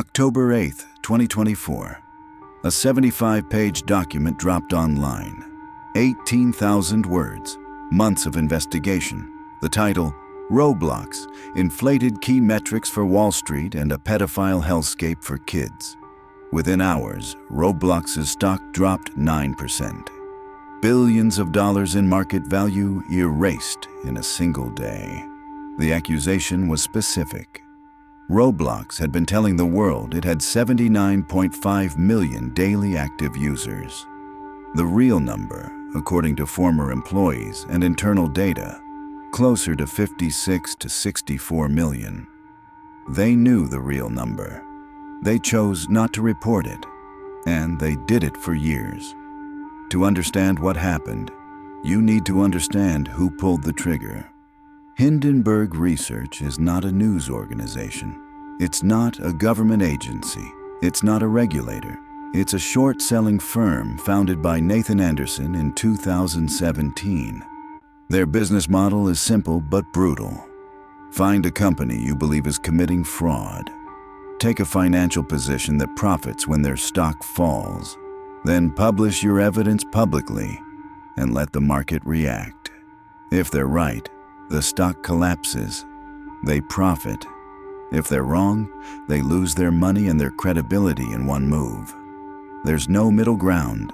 October 8, 2024. A 75-page document dropped online. 18,000 words, months of investigation. The title, Roblox, Inflated Key Metrics for Wall Street and a Pedophile Hellscape for Kids. Within hours, Roblox's stock dropped 9%. Billions of dollars in market value erased in a single day. The accusation was specific. Roblox had been telling the world it had 79.5 million daily active users. The real number, according to former employees and internal data, closer to 56 to 64 million. They knew the real number. They chose not to report it, and they did it for years. To understand what happened, you need to understand who pulled the trigger. Hindenburg Research is not a news organization. It's not a government agency. It's not a regulator. It's a short-selling firm founded by Nathan Anderson in 2017. Their business model is simple but brutal. Find a company you believe is committing fraud. Take a financial position that profits when their stock falls. Then publish your evidence publicly and let the market react. If they're right, the stock collapses. They profit. If they're wrong, they lose their money and their credibility in one move. There's no middle ground.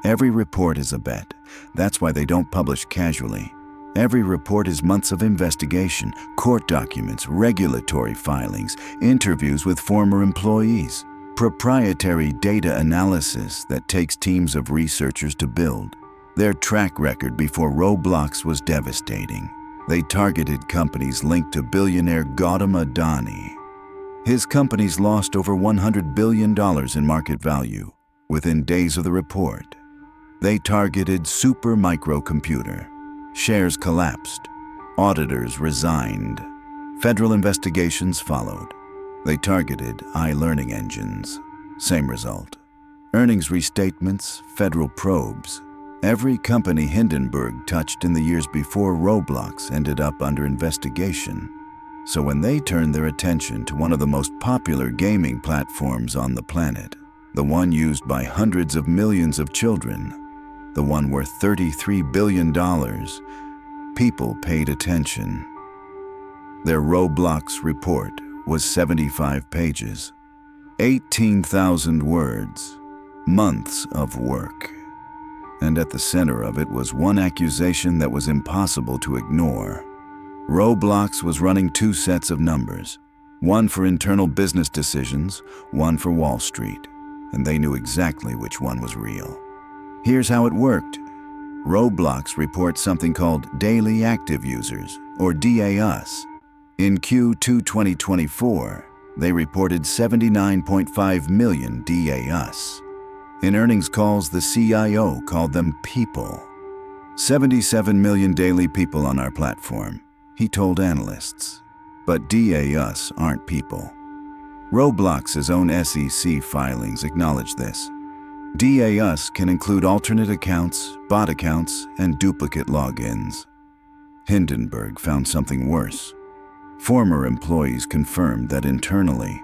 Every report is a bet. That's why they don't publish casually. Every report is months of investigation, court documents, regulatory filings, interviews with former employees, proprietary data analysis that takes teams of researchers to build. Their track record before Roblox was devastating. They targeted companies linked to billionaire Gautam Adani. His companies lost over $100 billion in market value within days of the report. They targeted Super Microcomputer. Shares collapsed. Auditors resigned. Federal investigations followed. They targeted iLearning engines. Same result. Earnings restatements, federal probes. Every company Hindenburg touched in the years before Roblox ended up under investigation. So when they turned their attention to one of the most popular gaming platforms on the planet, the one used by hundreds of millions of children, the one worth $33 billion, people paid attention. Their Roblox report was 75 pages, 18,000 words, months of work. And at the center of it was one accusation that was impossible to ignore. Roblox was running two sets of numbers, one for internal business decisions, one for Wall Street, and they knew exactly which one was real. Here's how it worked. Roblox reports something called Daily Active Users, or DAUs. In Q2 2024, they reported 79.5 million DAUs. In earnings calls, the CIO called them people. 77 million daily people on our platform, he told analysts. But DAUs aren't people. Roblox's own SEC filings acknowledge this. DAUs can include alternate accounts, bot accounts, and duplicate logins. Hindenburg found something worse. Former employees confirmed that internally,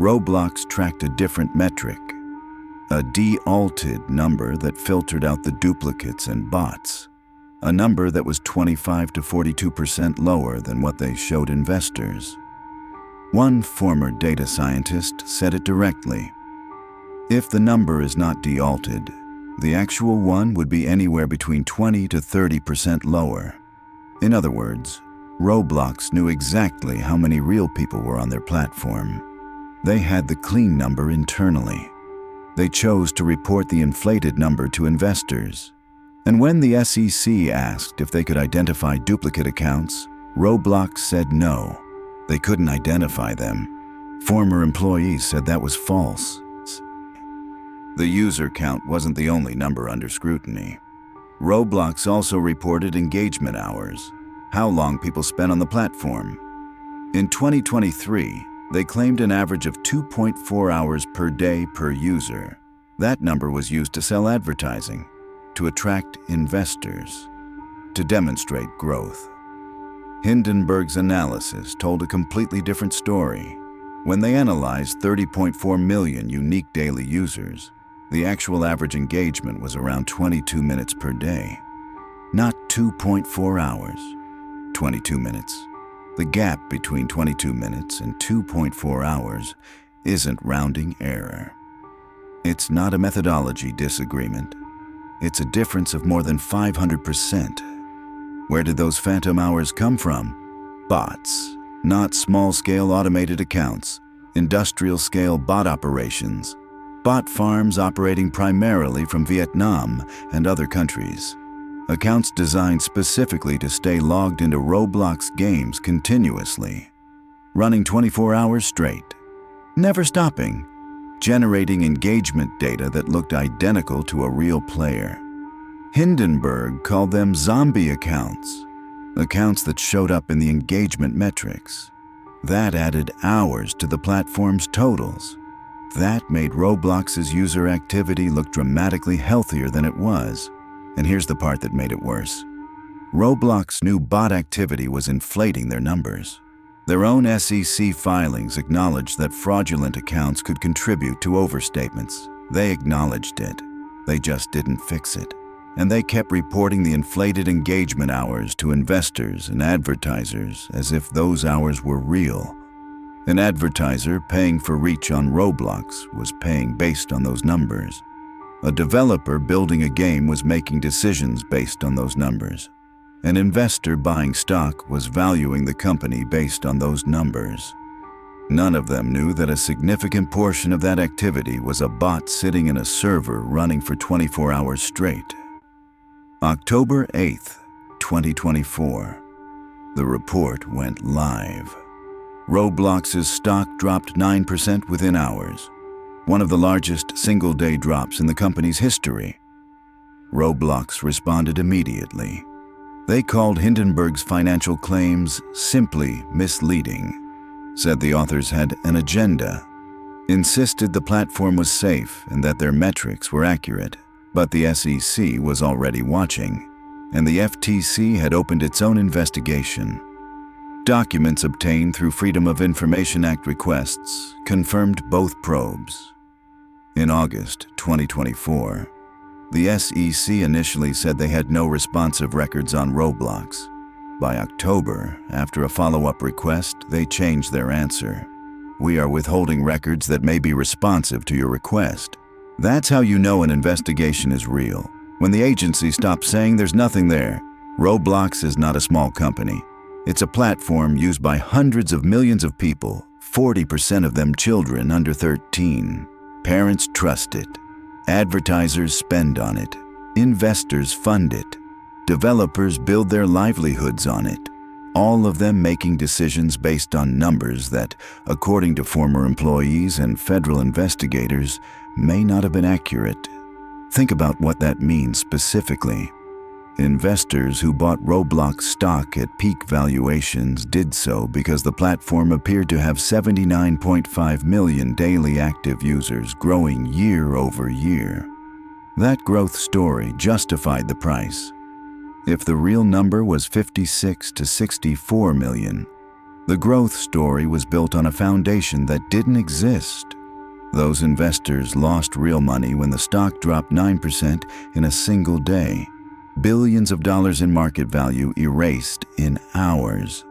Roblox tracked a different metric. A de-alted number that filtered out the duplicates and bots. A number that was 25 to 42% lower than what they showed investors. One former data scientist said it directly. If the number is not de-alted, the actual one would be anywhere between 20 to 30% lower. In other words, Roblox knew exactly how many real people were on their platform. They had the clean number internally. They chose to report the inflated number to investors. And when the SEC asked if they could identify duplicate accounts, Roblox said no. They couldn't identify them. Former employees said that was false. The user count wasn't the only number under scrutiny. Roblox also reported engagement hours, how long people spent on the platform. In 2023, they claimed an average of 2.4 hours per day per user. That number was used to sell advertising, to attract investors, to demonstrate growth. Hindenburg's analysis told a completely different story. When they analyzed 30.4 million unique daily users, the actual average engagement was around 22 minutes per day. Not 2.4 hours, 22 minutes. The gap between 22 minutes and 2.4 hours isn't rounding error. It's not a methodology disagreement. It's a difference of more than 500%. Where did those phantom hours come from? Bots, not small-scale automated accounts, industrial-scale bot operations, bot farms operating primarily from Vietnam and other countries. Accounts designed specifically to stay logged into Roblox games continuously, running 24 hours straight, never stopping, generating engagement data that looked identical to a real player. Hindenburg called them zombie accounts, accounts that showed up in the engagement metrics. That added hours to the platform's totals. That made Roblox's user activity look dramatically healthier than it was. And here's the part that made it worse. Roblox knew bot activity was inflating their numbers. Their own SEC filings acknowledged that fraudulent accounts could contribute to overstatements. They acknowledged it. They just didn't fix it. And they kept reporting the inflated engagement hours to investors and advertisers as if those hours were real. An advertiser paying for reach on Roblox was paying based on those numbers. A developer building a game was making decisions based on those numbers. An investor buying stock was valuing the company based on those numbers. None of them knew that a significant portion of that activity was a bot sitting in a server running for 24 hours straight. October 8th, 2024. The report went live. Roblox's stock dropped 9% within hours. One of the largest single-day drops in the company's history. Roblox responded immediately. They called Hindenburg's financial claims simply misleading, said the authors had an agenda, insisted the platform was safe and that their metrics were accurate, but the SEC was already watching, and the FTC had opened its own investigation. Documents obtained through Freedom of Information Act requests confirmed both probes. In August 2024, the SEC initially said they had no responsive records on Roblox. By October, after a follow-up request, they changed their answer. "We are withholding records that may be responsive to your request." That's how you know an investigation is real. When the agency stops saying there's nothing there. Roblox is not a small company. It's a platform used by hundreds of millions of people, 40% of them children under 13. Parents trust it. Advertisers spend on it. Investors fund it. Developers build their livelihoods on it. All of them making decisions based on numbers that, according to former employees and federal investigators, may not have been accurate. Think about what that means specifically. Investors who bought Roblox stock at peak valuations did so because the platform appeared to have 79.5 million daily active users growing year over year. That growth story justified the price. If the real number was 56 to 64 million, the growth story was built on a foundation that didn't exist. Those investors lost real money when the stock dropped 9% in a single day. Billions of dollars in market value erased in hours.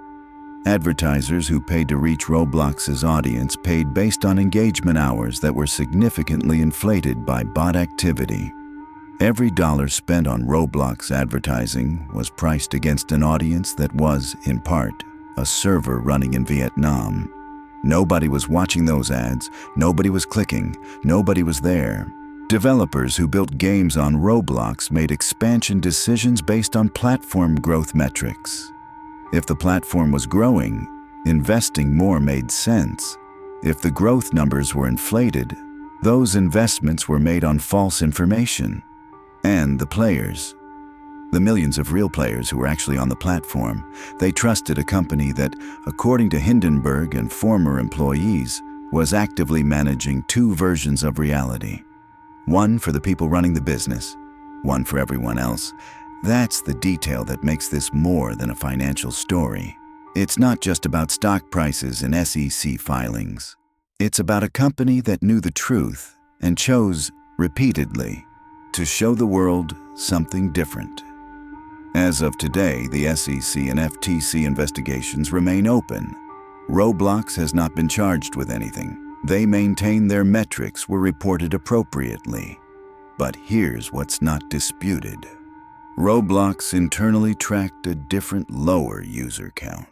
Advertisers who paid to reach Roblox's audience paid based on engagement hours that were significantly inflated by bot activity. Every dollar spent on Roblox advertising was priced against an audience that was, in part, a server running in Vietnam. Nobody was watching those ads, nobody was clicking, nobody was there. Developers who built games on Roblox made expansion decisions based on platform growth metrics. If the platform was growing, investing more made sense. If the growth numbers were inflated, those investments were made on false information. And the players, the millions of real players who were actually on the platform, they trusted a company that, according to Hindenburg and former employees, was actively managing two versions of reality. One for the people running the business, one for everyone else. That's the detail that makes this more than a financial story. It's not just about stock prices and SEC filings. It's about a company that knew the truth and chose, repeatedly, to show the world something different. As of today, the SEC and FTC investigations remain open. Roblox has not been charged with anything. They maintain their metrics were reported appropriately. But here's what's not disputed. Roblox internally tracked a different, lower user count.